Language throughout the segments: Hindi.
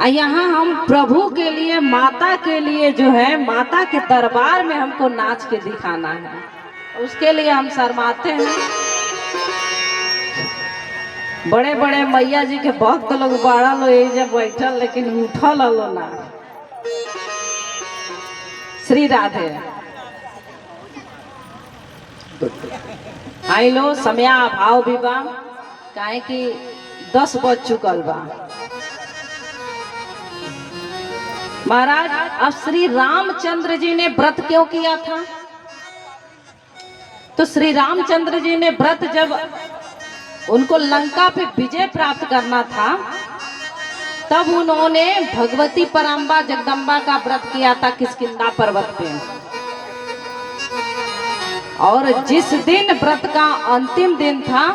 यहाँ हम प्रभु के लिए, माता के लिए जो है, माता के दरबार में हमको नाच के दिखाना है, उसके लिए हम शर्माते हैं। बड़े बड़े मैया जी के भक्त लोग बड़ा लो जब बैठल, लेकिन उठल लो ना। श्री राधे। आई लो समया भाव भी बा, काहे कि 10 बज चुकल बा। महाराज, अब श्री रामचंद्र जी ने व्रत क्यों किया था? तो श्री रामचंद्र जी ने व्रत, जब उनको लंका पे विजय प्राप्त करना था, तब उन्होंने भगवती पराम्बा जगदम्बा का व्रत किया था किष्किंधा पर्वत पे। और जिस दिन व्रत का अंतिम दिन था,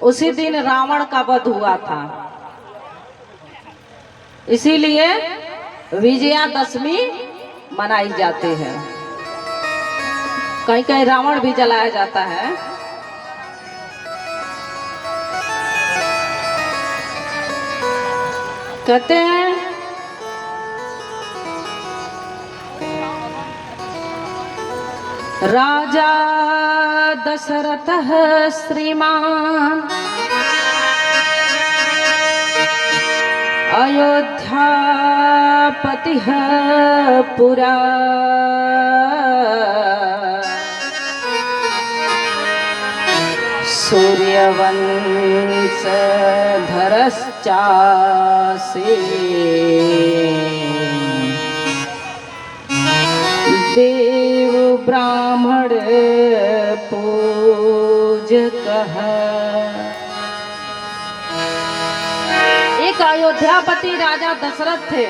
उसी दिन रावण का वध हुआ था। इसीलिए विजयादशमी मनाई जाती है। कहीं कहीं रावण भी जलाया जाता है। कहते हैं राजा दशरथ श्रीमान अयोध्यापति पुरा, सूर्यवंश धरश्चासी, देव ब्राह्मण पूजकः। एक अयोध्यापति राजा दशरथ थे।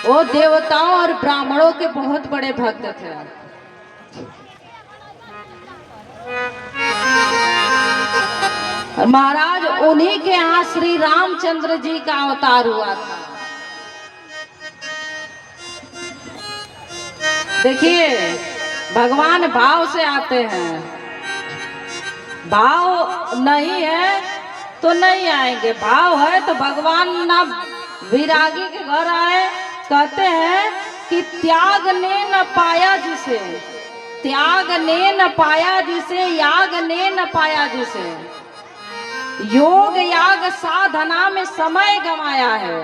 वो देवताओं और ब्राह्मणों के बहुत बड़े भक्त थे। महाराज, उन्हीं के यहाँ श्री रामचंद्र जी का अवतार हुआ था। देखिए, भगवान भाव से आते हैं। भाव नहीं है तो नहीं आएंगे, भाव है तो भगवान ना विरागी के घर आए। कहते हैं कि त्याग ने न पाया जिसे, त्याग ने न पाया जिसे, याग ने न पाया जिसे, योग याग साधना में समय गंवाया है।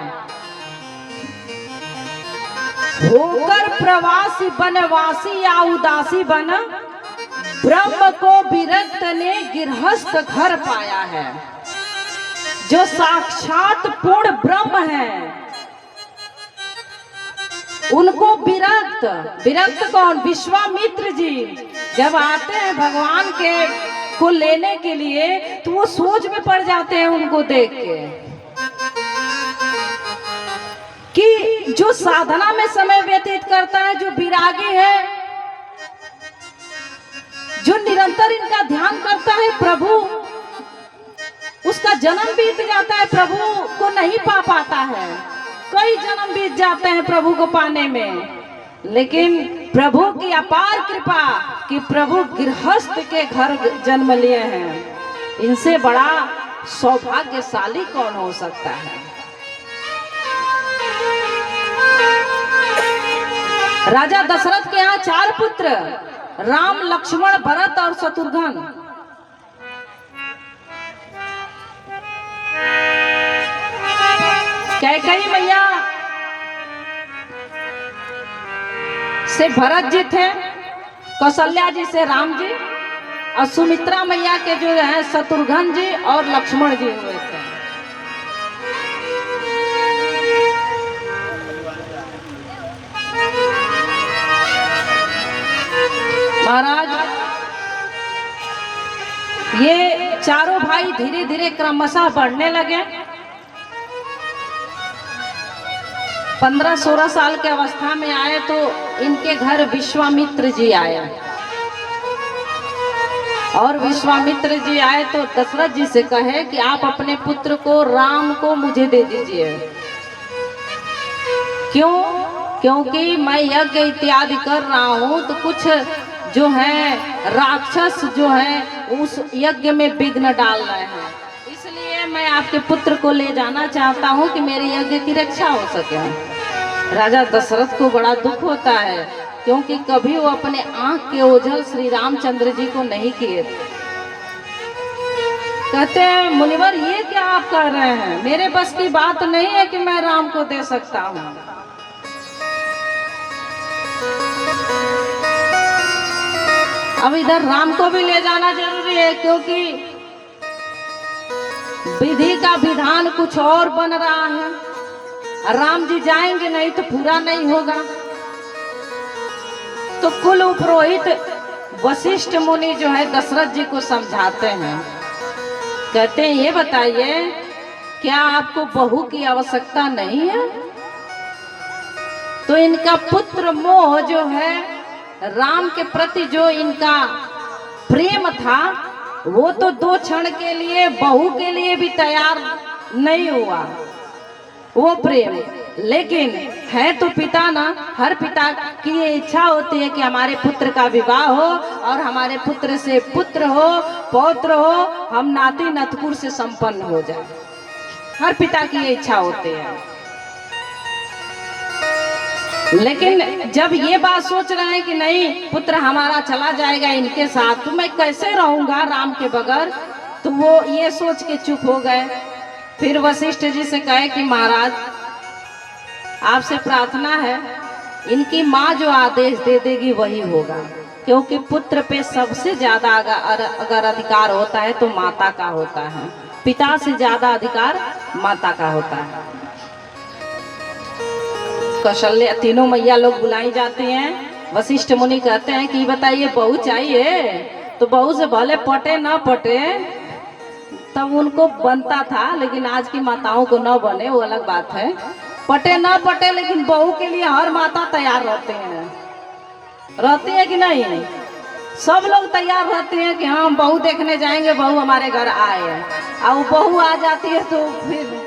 होकर प्रवासी बनवासी या उदासी बन, ब्रह्म को विरक्त ने गृहस्थ घर पाया है। जो साक्षात पूर्ण ब्रह्म है, उनको विरक्त, विरक्त कौन? विश्वामित्र जी जब आते हैं भगवान के को लेने के लिए, तो वो सोच में पड़ जाते हैं उनको देख के, कि जो साधना में समय व्यतीत करता है, जो विरागी है, जो निरंतर इनका ध्यान करता है प्रभु, उसका जन्म बीत जाता है, प्रभु को नहीं पा पाता है। कई जन्म बीत जाते हैं प्रभु को पाने में, लेकिन प्रभु की अपार कृपा कि प्रभु गृहस्थ के घर जन्म लिए हैं। इनसे बड़ा सौभाग्यशाली कौन हो सकता है? राजा दशरथ के यहाँ 4 पुत्र, राम, लक्ष्मण, भरत और शत्रुघ्न। कैकेयी मैया से भरत जी थे, कौशल्या जी से राम जी, और सुमित्रा मैया के जो है शत्रुघ्न जी और लक्ष्मण जी हुए थे। महाराज, ये चारों भाई धीरे धीरे क्रमशः बढ़ने लगे। 15-16 साल के अवस्था में आए तो इनके घर विश्वामित्र जी आए, और विश्वामित्र जी आए तो दशरथ जी से कहे कि आप अपने पुत्र को, राम को मुझे दे दीजिए। क्यों? क्योंकि मैं यज्ञ इत्यादि कर रहा हूँ, तो कुछ जो है राक्षस जो है उस यज्ञ में विघ्न डाल रहे हैं, इसलिए मैं आपके पुत्र को ले जाना चाहता हूँ कि मेरे यज्ञ की रक्षा हो सके। राजा दशरथ को बड़ा दुख होता है, क्योंकि कभी वो अपने आंख के ओझल श्री रामचंद्र जी को नहीं किए। कहते हैं मुनिवर ये क्या आप कह रहे हैं, मेरे बस की बात नहीं है कि मैं राम को दे सकता हूँ। अब इधर राम को भी ले जाना जरूरी है, क्योंकि विधि का विधान कुछ और बन रहा है। राम जी जाएंगे नहीं तो पूरा नहीं होगा। तो कुल पुरोहित वशिष्ठ मुनि जो है दशरथ जी को समझाते हैं, कहते हैं ये बताइए क्या आपको बहू की आवश्यकता नहीं है? तो इनका पुत्र मोह जो है, राम के प्रति जो इनका प्रेम था, वो तो 2 क्षण के लिए बहू के लिए भी तैयार नहीं हुआ वो प्रेम। लेकिन है तो पिता ना, हर पिता की ये इच्छा होती है कि हमारे पुत्र का विवाह हो और हमारे पुत्र से पुत्र हो, पौत्र हो, हम नाती नतकुर से संपन्न हो जाए। हर पिता की ये इच्छा होती है। लेकिन जब ये बात सोच रहे हैं कि नहीं पुत्र हमारा चला जाएगा इनके साथ, तो मैं कैसे रहूंगा राम के बगैर, तो वो ये सोच के चुप हो गए। फिर वशिष्ठ जी से कहे कि महाराज आपसे प्रार्थना है, इनकी माँ जो आदेश दे देगी वही होगा, क्योंकि पुत्र पे सबसे ज्यादा अगर अधिकार होता है तो माता का होता है। पिता से ज्यादा अधिकार माता का होता है। कौशल्या तीनों मैया लोग बुलाई जाती हैं। वशिष्ठ मुनि कहते हैं कि बताइए बहू चाहिए, तो बहू से भले पटे ना पटे, तब उनको बनता था, लेकिन आज की माताओं को न बने वो अलग बात है। पटे ना पटे लेकिन बहू के लिए हर माता तैयार रहती है कि नहीं? सब लोग तैयार रहते हैं कि हाँ बहू देखने जाएंगे, बहू हमारे घर आए। और बहू आ जाती है तो फिर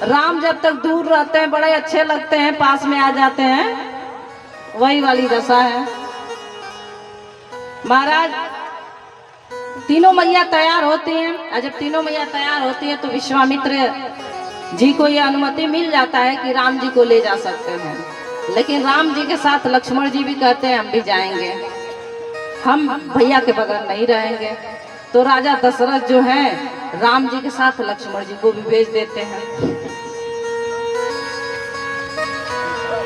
राम जब तक दूर रहते हैं बड़े अच्छे लगते हैं, पास में आ जाते हैं, वही वाली दशा है। महाराज तीनों मैया तैयार होती हैं, और जब तीनों मैया तैयार होती हैं तो विश्वामित्र जी को यह अनुमति मिल जाता है कि राम जी को ले जा सकते हैं। लेकिन राम जी के साथ लक्ष्मण जी भी कहते हैं हम भी जाएंगे, हम भैया के बगैर नहीं रहेंगे। तो राजा दशरथ जो है राम जी के साथ लक्ष्मण जी को भी भेज देते हैं।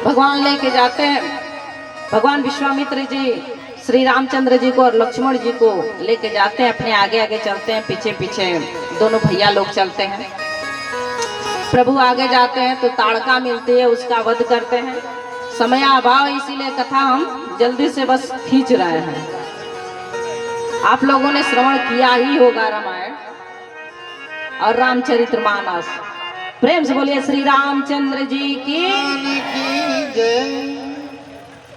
भगवान लेके जाते हैं, भगवान विश्वामित्र जी श्री रामचंद्र जी को और लक्ष्मण जी को लेके जाते हैं, अपने आगे आगे चलते हैं, पीछे पीछे दोनों भैया लोग चलते हैं। प्रभु आगे जाते हैं तो ताड़का मिलती है, उसका वध करते हैं। समय अभाव इसीलिए कथा हम जल्दी से बस खींच रहे हैं। आप लोगों ने श्रवण किया ही होगा रामायण और रामचरितमानस। प्रेम से बोलिए श्री रामचंद्र जी की जय।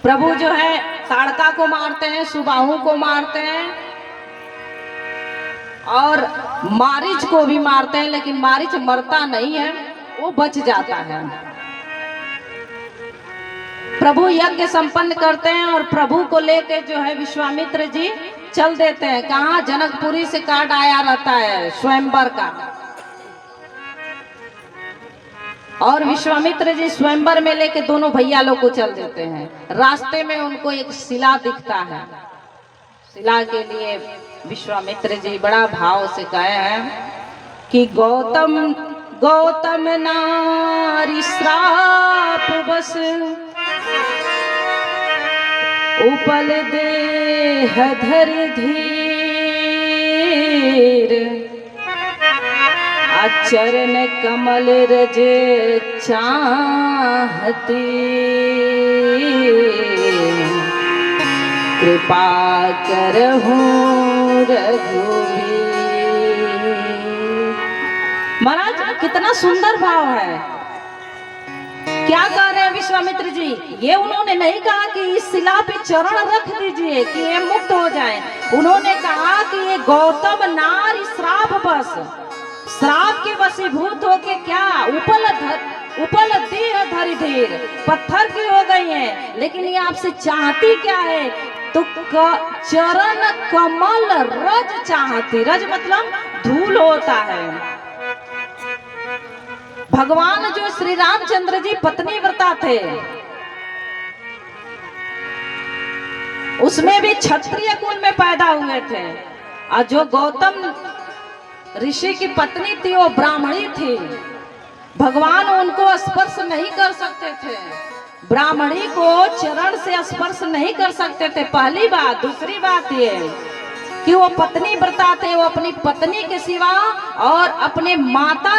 प्रभु जो है ताड़का को मारते हैं, सुबाहु को मारते हैं और मारीच को भी मारते हैं, लेकिन मारीच मरता नहीं है, वो बच जाता है। प्रभु यज्ञ संपन्न करते हैं और प्रभु को लेके जो है विश्वामित्र जी चल देते हैं। कहाँ? जनकपुरी से कार्ड आया रहता है स्वयंवर का, और विश्वामित्र जी स्वयंवर में लेके दोनों भैया लोग को चल देते हैं। रास्ते में उनको एक शिला दिखता है, शिला के लिए विश्वामित्र जी बड़ा भाव से कहे हैं कि गौतम गौतम नारी श्राप बस उपल देह धरि धीर, चरण कमल रज चाहती, कृपा करहूं रघुवीर। महाराज कितना सुंदर भाव है। क्या कह रहे हैं विश्वामित्र जी? ये उन्होंने नहीं कहा कि इस शिला पे चरण रख दीजिए कि ये मुक्त हो जाए। उन्होंने कहा कि ये गौतम नारी श्राप बस, श्राप के वशीभूत होके क्या उपल देह धरि धीर, पत्थर की हो गई हैं, लेकिन ये आपसे चाहती क्या है? तो चरण कमल रज चाहती। रज मतलब धूल होता है। भगवान जो श्री रामचंद्र जी पत्नी व्रता थे, उसमें भी क्षत्रिय कुल में पैदा हुए थे, और जो गौतम ऋषि की पत्नी थी वो ब्राह्मणी थी। भगवान उनको स्पर्श नहीं कर सकते थे, ब्राह्मणी को चरण से स्पर्श नहीं कर सकते थे, पहली बात। दूसरी बात ये कि वो पत्नी व्रता थे, वो अपनी पत्नी के सिवा और अपने माता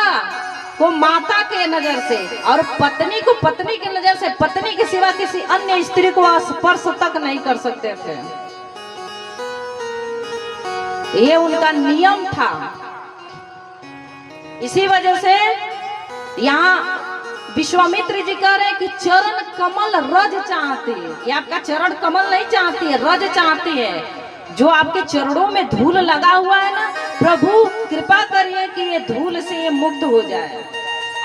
को माता के नजर से और पत्नी को पत्नी के नजर से, पत्नी के सिवा किसी अन्य स्त्री को स्पर्श तक नहीं कर सकते थे। ये उनका नियम था। इसी वजह से यहाँ विश्वामित्र जी कह रहे हैं कि चरण कमल रज चाहती है। ये आपका चरण कमल नहीं चाहती है, रज चाहती है। जो आपके चरणों में धूल लगा हुआ है ना, प्रभु कृपा करिए कि ये धूल से ये मुक्त हो जाए।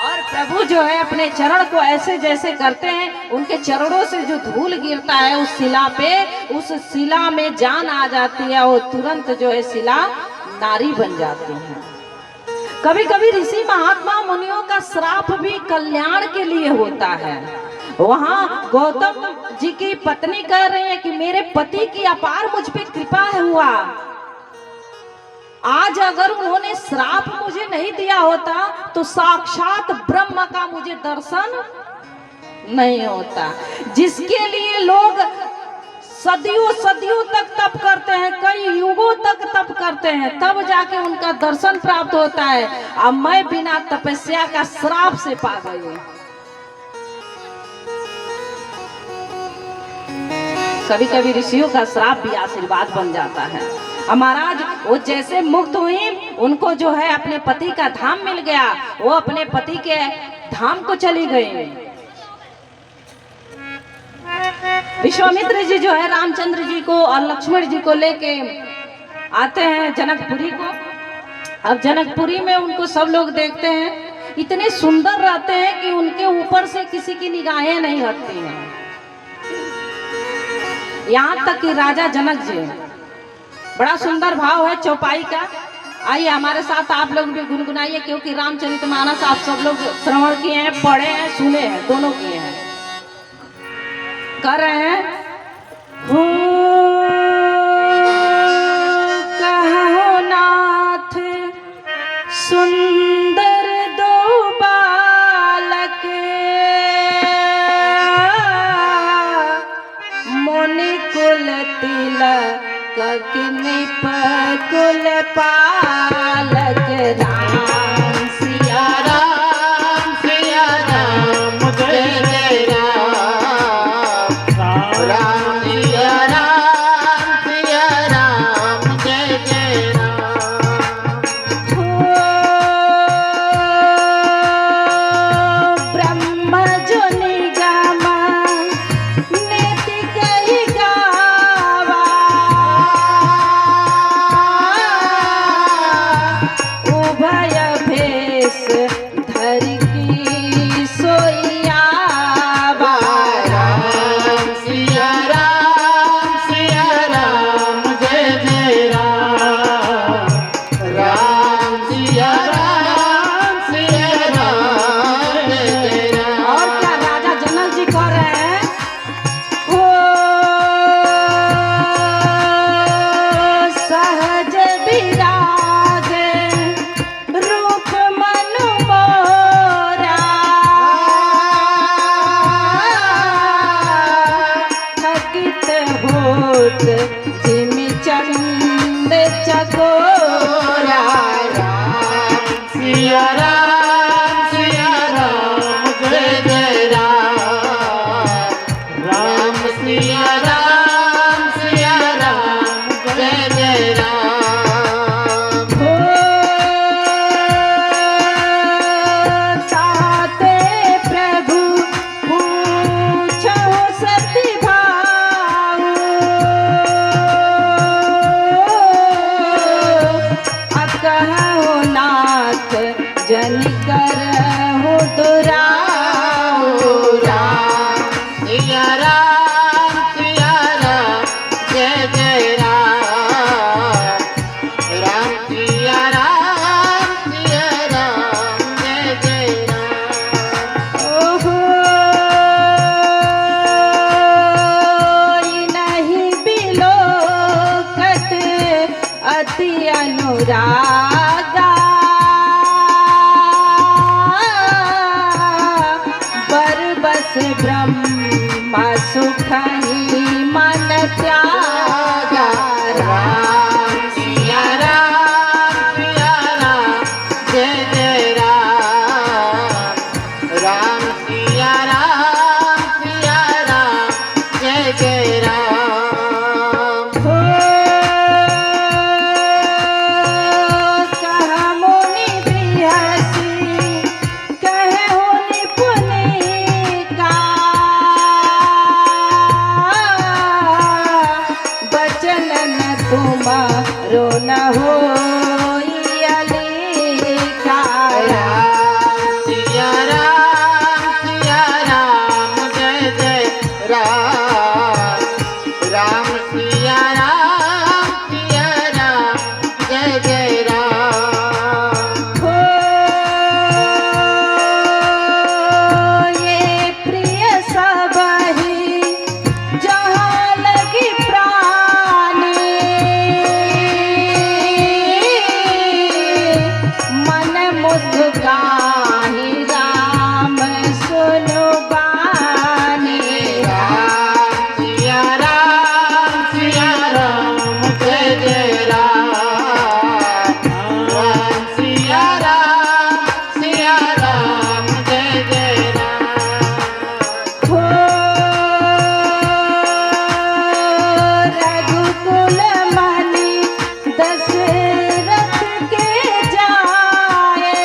और प्रभु जो है अपने चरण को ऐसे जैसे करते हैं, उनके चरणों से जो धूल गिरता है उस शिला पे, उस शिला में जान आ जाती है और तुरंत जो है शिला नारी बन जाती है। कभी कभी ऋषि महात्मा मुनियों का श्राप भी कल्याण के लिए होता है। वहाँ गौतम जी की पत्नी कह रही है कि मेरे पति की अपार मुझ पे कृपा हुआ, आज अगर उन्होंने श्राप मुझे नहीं दिया होता तो साक्षात ब्रह्म का मुझे दर्शन नहीं होता। जिसके लिए लोग सदियों सदियों तक तप करते हैं, कई युगों तक तप करते हैं, तब जाके उनका दर्शन प्राप्त होता है। अब मैं बिना तपस्या का श्राप से पा गई। कभी कभी ऋषियों का श्राप भी आशीर्वाद बन जाता है। महाराज वो जैसे मुक्त हुई, उनको जो है अपने पति का धाम मिल गया, वो अपने पति के धाम को चली गई। विश्वामित्र जी जो है रामचंद्र जी को और लक्ष्मण जी को लेके आते हैं जनकपुरी को। अब जनकपुरी में उनको सब लोग देखते हैं, इतने सुंदर रहते हैं कि उनके ऊपर से किसी की निगाहें नहीं हटती हैं। यहाँ तक कि राजा जनक जी, बड़ा सुंदर भाव है चौपाई का। आइए हमारे साथ आप लोग भी गुनगुनाइए, क्योंकि रामचरितमानस आप सब लोग श्रवण किए हैं, पढ़े हैं, सुने हैं, दोनों किए हैं। कर रहे हैं हो कहो नाथ सुंदर दो बालक, मुनि कुल तिलक निप कुल पालक, राम सिया राम सिया राम जय जय राम, राम सिया राम जय जय राम। ब्रह्म जो निगम नीति कही गावा, उभय भेष धरि की सोइया, राम सिया राम जय जय राम, राम सिया राम जय जय राम। और क्या राजा जनक जी कह रहे हैं, ओ सहज विराग रूप मन मोरा, थकित होत जिमि चंद चकोरा, राम सिया राम जय जय राम, राम सिया राम जय जय राम। हो ताते प्रभु पूछो सती भाव, अकहो नाथ जन करहु दुराऊ, राम सिया राम जय जय राम, राम सिया राम ब्रह्म सुख ही मन त्यागा। राम सिया राम जय जय राम। राम सिया राम जय जय राम। हो कहा मुनि बिहसी कहे होनी पुनीका। बचन न तुम्हारो न होई अलीका। राम सिया राम जय जय राम। राम सिया राम जय जय राम। हो ये प्रिय सबहि जहाँ लगी प्राणी। मन मुद गाहि राम सुनु बानी। राम सिया राम जय जय राम। राम सिया राम जय जय राम। हो रघुकुल मणि दशरथ के जाए।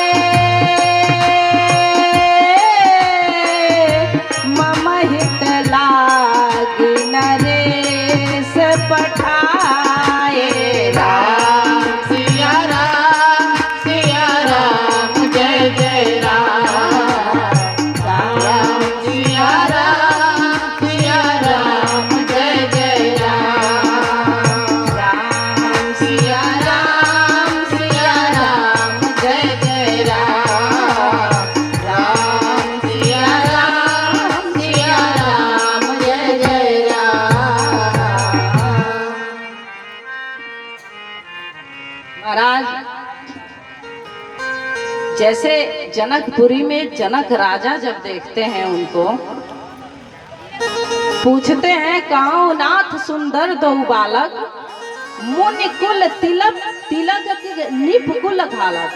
मम हित लागी नरेश पठाए। राम सिया राम जय जय राम। राम सिया राम जय जय राम। राम सिया राम जय जय राम। राम सिया राम जय जय राम। महाराज जैसे जनकपुरी में जनक राजा जब देखते हैं उनको पूछते हैं कहो नाथ सुंदर दो बालक। मुनि कुल तिलक तिलक निप कुल घालक।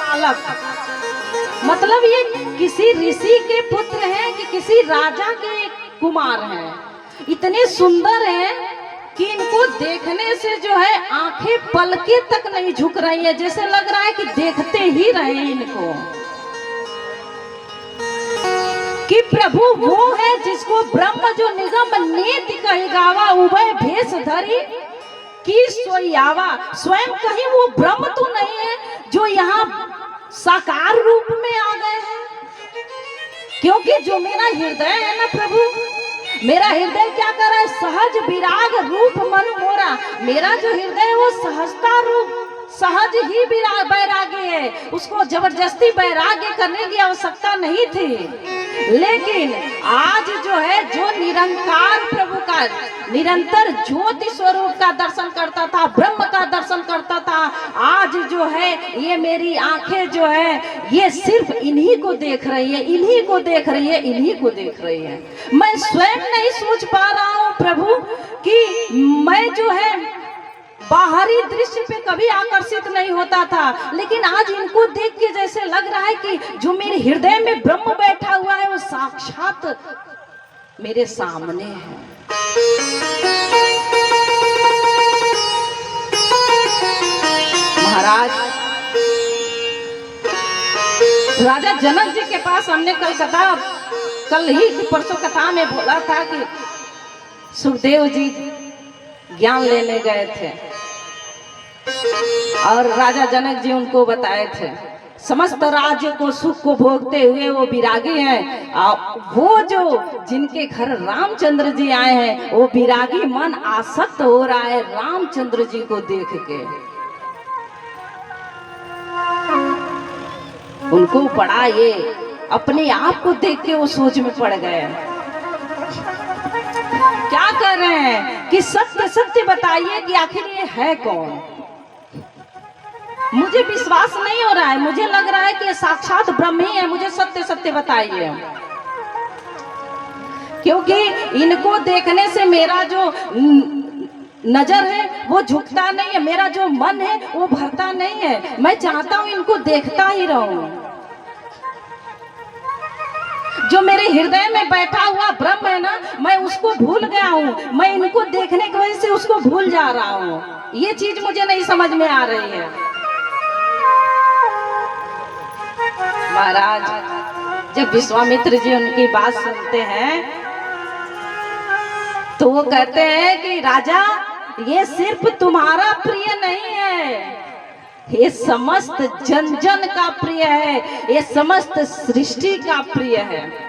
बालक मतलब ये किसी ऋषि के पुत्र हैं कि किसी राजा के कुमार हैं। इतने सुंदर हैं कि इनको देखने से जो है आंखें पलके तक नहीं झुक रही है। जैसे लग रहा है कि देखते ही रहे इनको। कि प्रभु वो है जिसको ब्रह्म जो निगम नेति कहि गावा। उभय भेष धरी की सोयावा। स्वयं कहीं वो ब्रह्म तो नहीं है जो यहाँ साकार रूप में आ गए हैं। क्योंकि जो मेरा हृदय है ना प्रभु, मेरा हृदय क्या कर रहा है? सहज विराग रूप मनु मोरा। मेरा जो हृदय है वो सहजता रूप सहज ही वैराग्य है। उसको जबरदस्ती वैराग्य करने की आवश्यकता नहीं थी। लेकिन आज जो है जो निरंकार प्रभु का निरंतर ज्योति स्वरूप का दर्शन करता था, ब्रह्म का दर्शन करता था, आज जो है ये मेरी आंखें जो है ये सिर्फ इन्हीं को देख रही है, इन्हीं को देख रही है, इन्हीं को देख रही है। मैं स्वयं नहीं सोच पा रहा हूँ प्रभु कि मैं जो है बाहरी दृश्य पे कभी आकर्षित नहीं होता था, लेकिन आज इनको देख के जैसे लग रहा है कि जो मेरे हृदय में ब्रह्म बैठा हुआ है वो साक्षात मेरे सामने है। महाराज राजा जनक जी के पास हमने कल ही परसों कथा में बोला था कि सुखदेव जी ज्ञान लेने गए थे और राजा जनक जी उनको बताए थे समस्त राज्य को सुख को भोगते हुए वो विरागी हैं। वो जो जिनके घर रामचंद्र जी आए हैं वो विरागी मन आसक्त हो रहा है रामचंद्र जी को देख के। उनको पड़ा ये अपने आप को देख के वो सोच में पड़ गए। क्या कर रहे हैं कि सत्य सत्य बताइए कि आखिर ये है कौन। मुझे विश्वास नहीं हो रहा है, मुझे लग रहा है कि ये साक्षात ब्रह्म ही है। मुझे सत्य सत्य बताइए। क्योंकि इनको देखने से मेरा जो नजर है वो झुकता नहीं है, मेरा जो मन है वो भरता नहीं है। मैं चाहता हूं इनको देखता ही रहूं। जो मेरे हृदय में बैठा हुआ ब्रह्म है ना, मैं उसको भूल गया हूं। मैं इनको देखने की वजह से उसको भूल जा रहा हूं। ये चीज मुझे नहीं समझ में आ रही है। महाराज जब विश्वामित्र जी उनकी बात सुनते हैं तो वो कहते हैं कि राजा, ये सिर्फ तुम्हारा प्रिय नहीं है, ये समस्त जन जन का प्रिय है, ये समस्त सृष्टि का प्रिय है।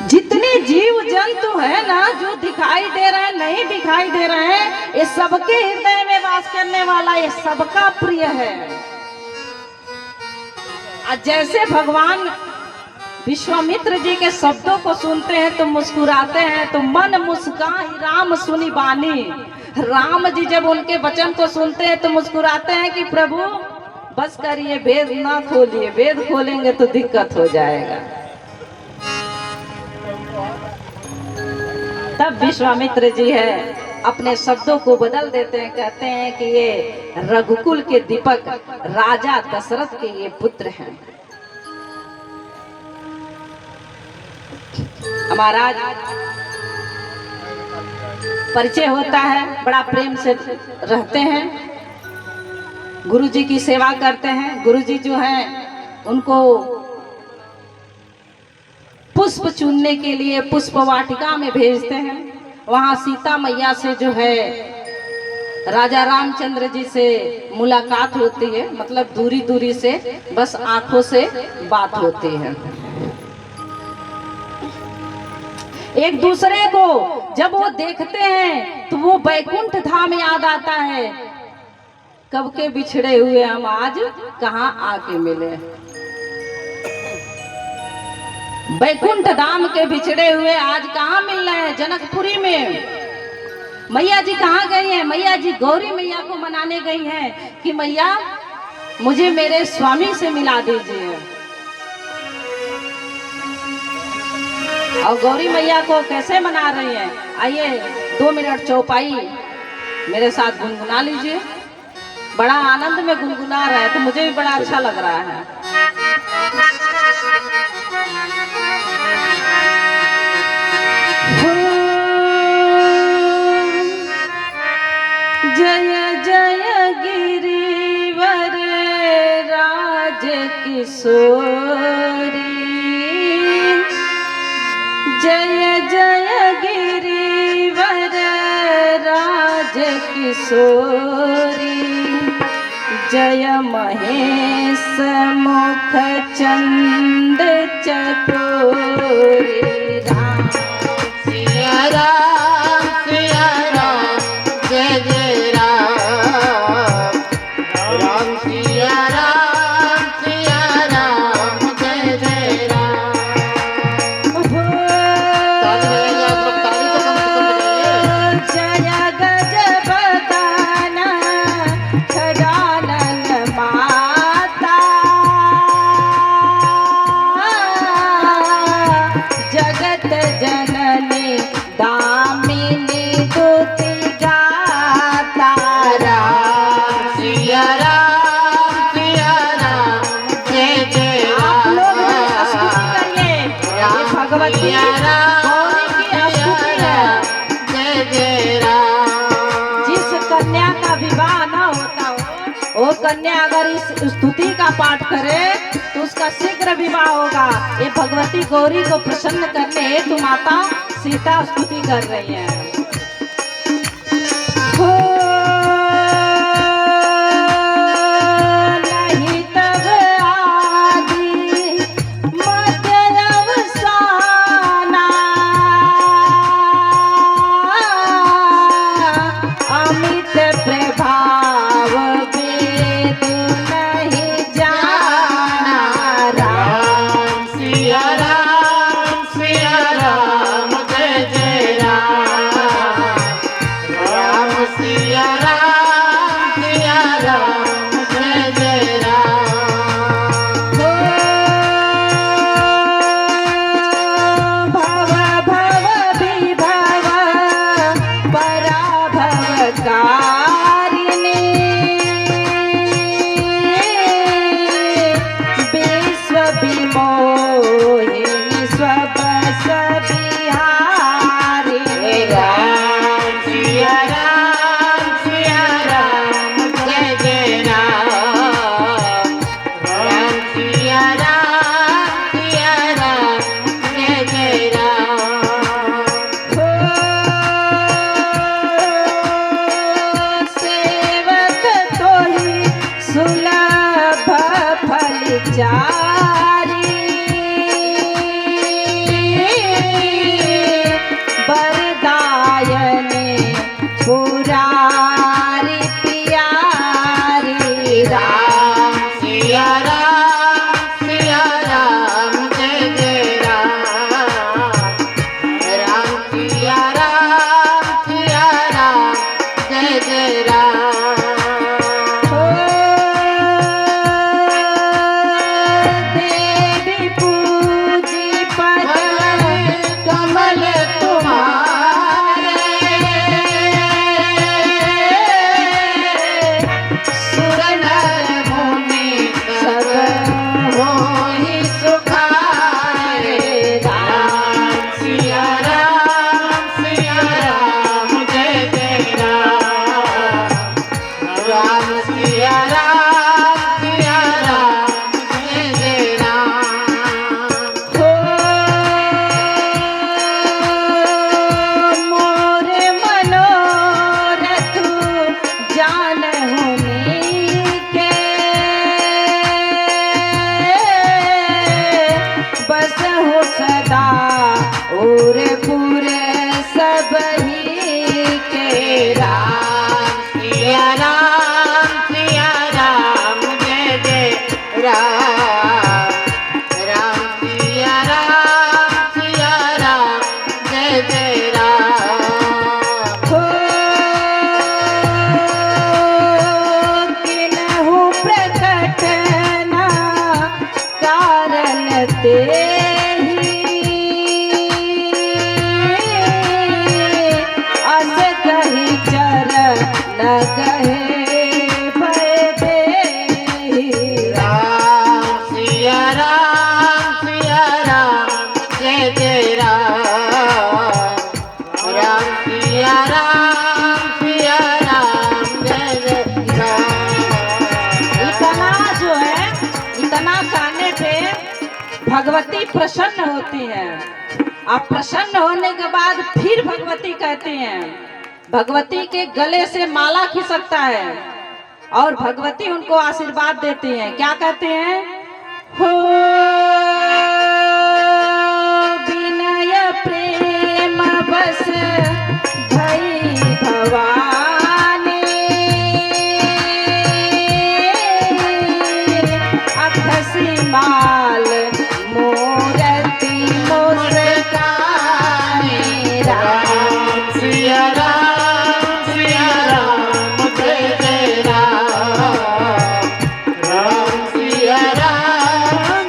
जितने जीव जंतु है ना, जो दिखाई दे रहे हैं नहीं दिखाई दे रहे हैं, ये सबके हृदय में वास करने वाला, ये सबका प्रिय है। जैसे भगवान विश्वामित्र जी के शब्दों को सुनते हैं तो मुस्कुराते हैं, तो मन मुस्कान राम सुनी बानी। राम जी जब उनके वचन को सुनते हैं तो मुस्कुराते हैं कि प्रभु बस करिए, वेद ना खोलिए, वेद खोलेंगे तो दिक्कत हो जाएगा। तब विश्वामित्र जी है अपने शब्दों को बदल देते हैं, कहते हैं कि ये रघुकुल के दीपक राजा दशरथ के ये पुत्र हैं। हमारा परिचय होता है, बड़ा प्रेम से रहते हैं, गुरु जी की सेवा करते हैं। गुरु जी जो है उनको पुष्प चुनने के लिए पुष्प वाटिका में भेजते हैं। वहां सीता मैया से जो है राजा रामचंद्र जी से मुलाकात होती है, मतलब दूरी दूरी से बस आंखों से बात होती है। एक दूसरे को जब वो देखते हैं तो वो बैकुंठ धाम याद आता है। कब के बिछड़े हुए हम आज कहाँ आके मिले। बैकुंठ धाम के बिछड़े हुए आज कहाँ मिल रहे हैं, जनकपुरी में। मैया जी कहाँ गई हैं? मैया जी गौरी मैया को मनाने गई हैं कि मैया मुझे मेरे स्वामी से मिला दीजिए। और गौरी मैया को कैसे मना रही हैं? आइए 2 मिनट चौपाई मेरे साथ गुनगुना लीजिए। बड़ा आनंद में गुनगुना रहा है तो मुझे भी बड़ा अच्छा लग रहा है। जय जय गिरिवर राज किशोरी, जय जय गिरिवर राज किशोरी, जय महेश मुख चंद चकोरी। राम सिया राम जय जय राम, राम सिया राम जय जय राम। ताली बजाइए आप लोग, ताली तो कम से कम बजाइए। जय गजबदन खजानन माता, जगत जननी दामिनी स्तुति गाता। राम सिया राम जय जय आप राम। लोग भी स्तुति करिए, ये भगवती सिया राम गौरी की स्तुति है। जय जय राम। जिस कन्या का विवाह न होता हो, वो कन्या अगर इस स्तुति का पाठ करे तो उसका शीघ्र विवाह होगा। ये भगवती गौरी को प्रसन्न करने हेतु माता सीता स्तुति कर रही है। हो नहीं तब आदि मध्य अवसाना, अमित प्रभाव वेद नहीं जाना। राम सिया राम जय जय राम, राम सिया राम जय जय राम। कारिणी विश्व विमोहिनी स्वबस बिहारिणी राम सिया राम जय जय राम राम सिया राम जय जय राम हो सेवक तो ही सुलभ फलचारी वरदायने पुरारी प्यारी राम सिया राम जय जय राम राम सिया राम जय जय राम हो देवी पूजी पद कमल सुर नर मुनि सब मोहि सुखाए राम सिया राम जय जय राम सिया राम जय जय राम हो मोरे मनोरथ जानहुनी के बस हो सदा और पूरे सब ही के राम सिया राम जय जय राम राम सिया राम जय जय राम हो किन्हु प्रकट न कारण ते अस कही चरण गहे भय देहि राम सिया राम जय जय राम राम सिया राम जय जय राम इतना जो है इतना करने पे भगवती प्रसन्न होती है। अब प्रसन्न होने के बाद फिर भगवती कहती हैं, भगवती के गले से माला खिसकता है और भगवती उनको आशीर्वाद देती हैं। क्या कहते हैं? हो विनय प्रेम बस भई भवानी अखसी माल मूरति मुस्कानी राम सिया राम जय जय राम राम सिया राम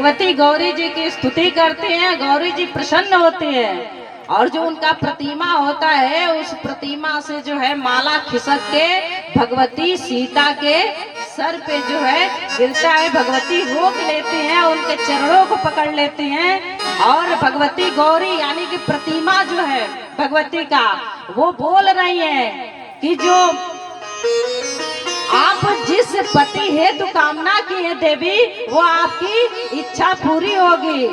भगवती गौरी जी की स्तुति करते हैं, गौरी जी प्रसन्न होती है और जो उनका प्रतिमा होता है उस प्रतिमा से जो है माला खिसक के भगवती सीता के सर पे जो है गिरता है। भगवती रोक लेती हैं, उनके चरणों को पकड़ लेती हैं और भगवती गौरी यानी कि प्रतिमा जो है भगवती का वो बोल रही है कि जो आप जिस पति हेतु कामना की है देवी वो आपकी इच्छा पूरी होगी।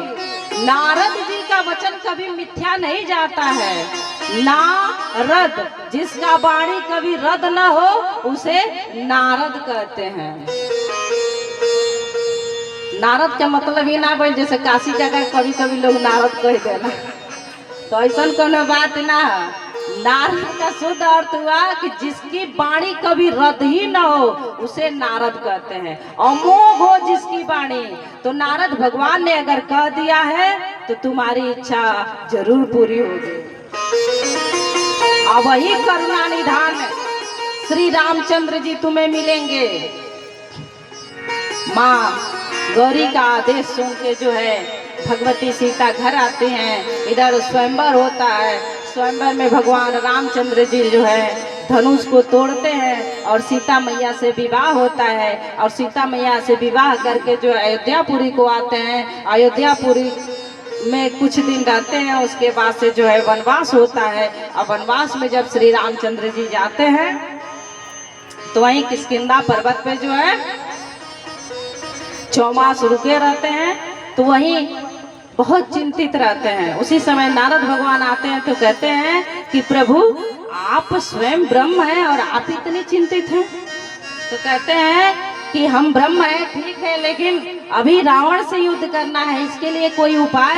नारद जी का वचन कभी मिथ्या नहीं जाता है। नारद जिसका वाणी कभी रद्द न हो उसे नारद कहते हैं। नारद का मतलब ही ना भाई जैसे काशी जगह कभी कभी लोग नारद कह देना, तो ऐसा कोनो बात ना है। नारद का शुद्ध अर्थ हुआ कि जिसकी वाणी कभी रद्द ही न हो उसे नारद कहते हैं। अमोघ हो जिसकी वाणी, तो नारद भगवान ने अगर कह दिया है तो तुम्हारी इच्छा जरूर पूरी होगी। अब वही करुणा निधान श्री रामचंद्र जी तुम्हें मिलेंगे। माँ गौरी का आदेश सुन के जो है भगवती सीता घर आती हैं। इधर स्वयंवर होता है, स्वयंवर में भगवान रामचंद्र जी जो है धनुष को तोड़ते हैं और सीता मैया से विवाह होता है और सीता मैया से विवाह करके जो अयोध्यापुरी को आते हैं। अयोध्यापुरी में कुछ दिन रहते हैं, उसके बाद से जो है वनवास होता है और वनवास में जब श्री रामचंद्र जी जाते हैं तो वहीं किष्किंधा पर्वत पे जो है 6 मास रुके रहते हैं। तो वहीं बहुत चिंतित रहते हैं। उसी समय नारद भगवान आते हैं तो कहते हैं कि प्रभु आप स्वयं ब्रह्म हैं और आप इतने चिंतित हैं। तो कहते हैं कि हम ब्रह्म हैं ठीक है, लेकिन अभी रावण से युद्ध करना है, इसके लिए कोई उपाय?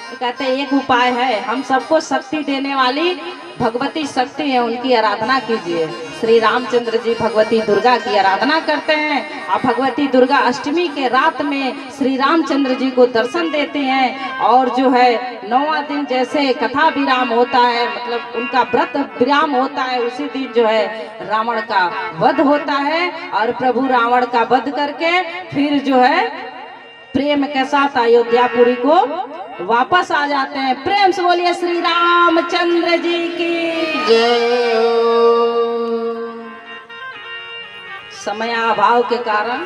तो कहते हैं एक उपाय है, हम सबको शक्ति देने वाली भगवती शक्ति है उनकी आराधना कीजिए। श्री रामचंद्र जी भगवती दुर्गा की आराधना करते हैं और भगवती दुर्गा अष्टमी के रात में श्री रामचंद्र जी को दर्शन देते हैं। और जो है 9वां दिन जैसे कथा विराम होता है, मतलब उनका व्रत विराम होता है, उसी दिन जो है रावण का वध होता है और प्रभु रावण का वध करके फिर जो है प्रेम के साथ अयोध्यापुरी को वापस आ जाते हैं। प्रेम से बोलिए श्री रामचंद्र जी की जय। समय अभाव के कारण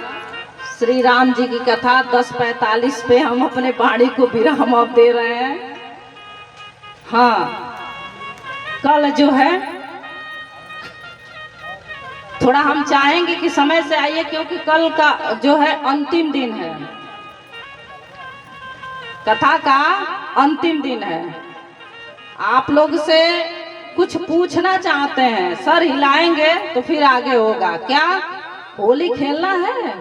श्री राम जी की कथा 10:45 पे हम अपने वाणी को विराम अब दे रहे हैं। हाँ, कल जो है थोड़ा हम चाहेंगे कि समय से आइए क्योंकि कल का जो है अंतिम दिन है, कथा का अंतिम दिन है। आप लोग से कुछ पूछना चाहते हैं, सर हिलाएंगे तो फिर आगे होगा। क्या होली खेलना है?